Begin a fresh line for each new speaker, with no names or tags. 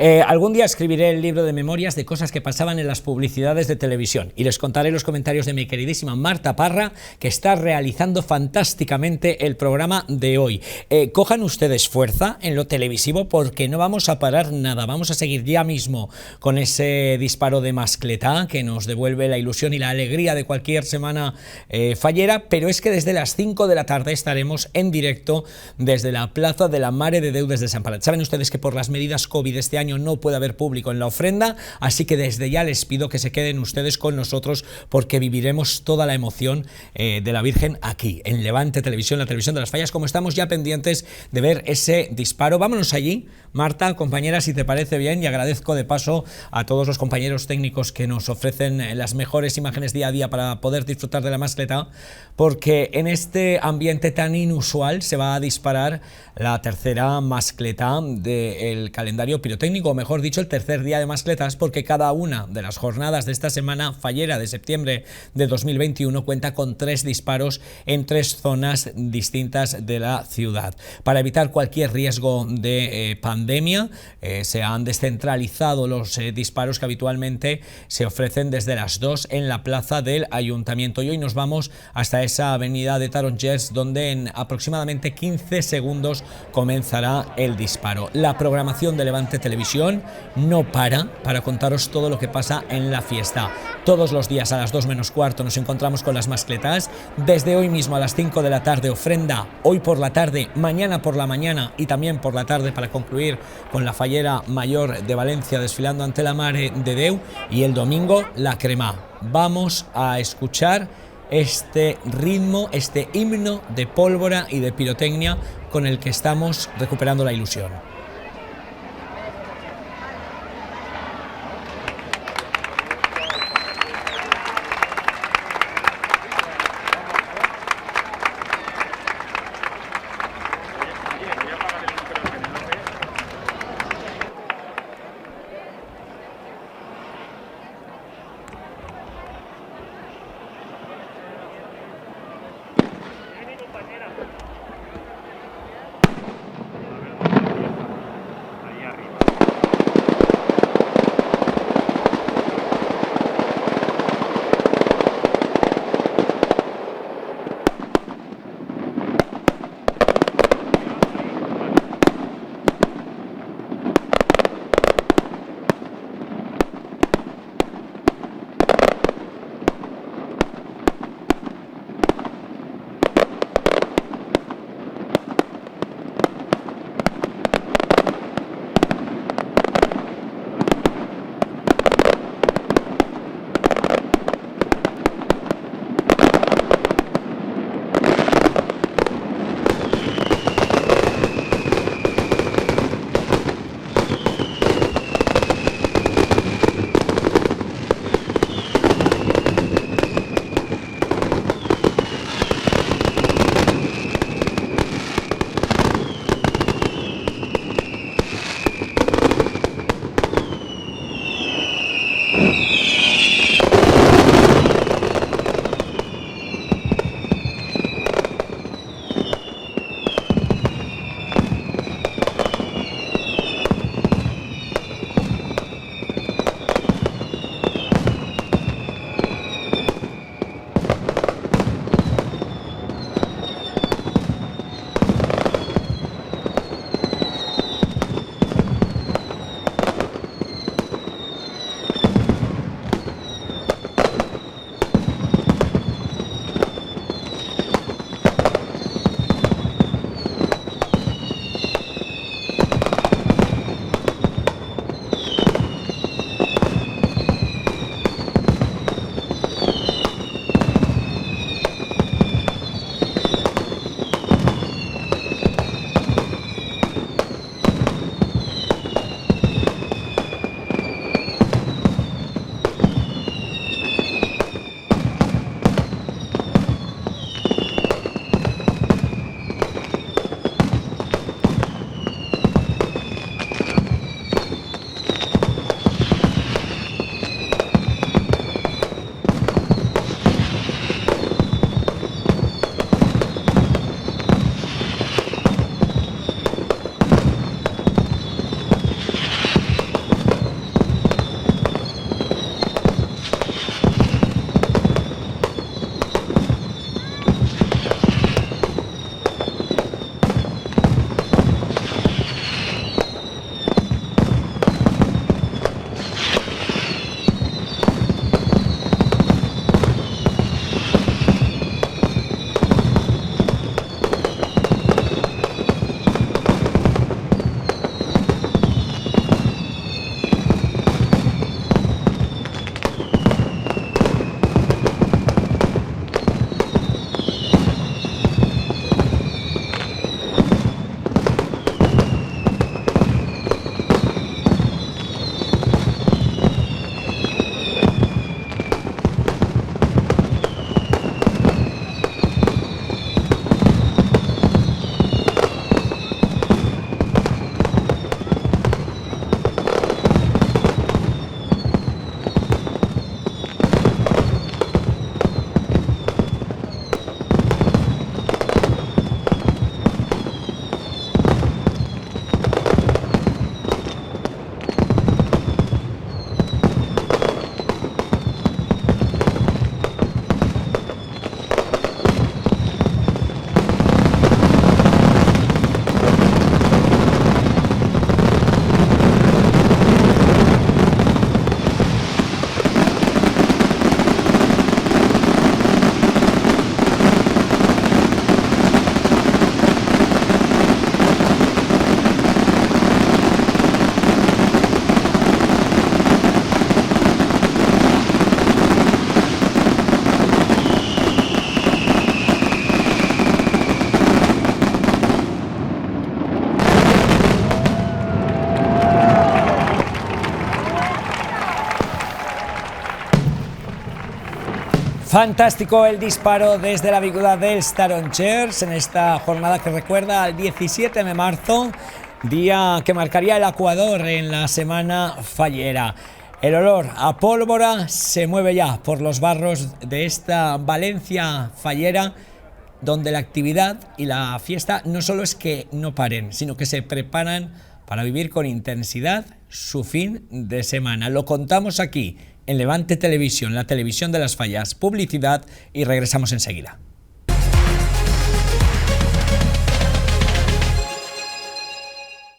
Algún día escribiré el libro de memorias de cosas que pasaban en las publicidades de televisión y les contaré los comentarios de mi queridísima Marta Parra, que está realizando fantásticamente el programa de hoy. Cojan ustedes fuerza en lo televisivo porque no vamos a parar nada, vamos a seguir ya mismo con ese disparo de Mascletà que nos devuelve la ilusión y la alegría de cualquier semana fallera, pero es que desde las 5 de la tarde estaremos en directo desde la Plaza de la Mare de Déu de Desamparat. Saben ustedes que por las medidas COVID este año no puede haber público en la ofrenda, así que desde ya les pido que se queden ustedes con nosotros porque viviremos toda la emoción de la Virgen aquí, en Levante Televisión, la televisión de las fallas, como estamos ya pendientes de ver ese disparo. Vámonos allí, Marta, compañera, si te parece bien, y agradezco de paso a todos los compañeros técnicos que nos ofrecen las mejores imágenes día a día para poder disfrutar de la Mascletà, porque en este ambiente tan inusual se va a disparar la tercera Mascletà del calendario pirotécnico, o mejor dicho, el tercer día de Mascletàs, porque cada una de las jornadas de esta semana fallera de septiembre de 2021 cuenta con 3 disparos en 3 zonas distintas de la ciudad. Para evitar cualquier riesgo de pandemia, se han descentralizado los disparos que habitualmente se ofrecen desde las 2 en la plaza del Ayuntamiento. Y hoy nos vamos hasta esa avenida de Tarongers, donde en aproximadamente 15 segundos comenzará el disparo. La programación de Levante Televisión no para contaros todo lo que pasa en la fiesta. Todos los días a las 2 menos cuarto nos encontramos con las Mascletàs. Desde hoy mismo a las 5 de la tarde ofrenda, hoy por la tarde, mañana por la mañana y también por la tarde para concluir con la fallera mayor de Valencia desfilando ante la Mare de Déu, y el domingo la crema. Vamos a escuchar este ritmo, este himno de pólvora y de pirotecnia con el que estamos recuperando la ilusión. Fantástico el disparo desde la ciudad del Tarongers en esta jornada que recuerda al 17 de marzo, día que marcaría el Ecuador en la semana fallera. El olor a pólvora se mueve ya por los barrios de esta Valencia fallera, donde la actividad y la fiesta no solo es que no paren, sino que se preparan para vivir con intensidad su fin de semana. Lo contamos aquí en Levante Televisión, la televisión de las fallas. Publicidad y regresamos enseguida.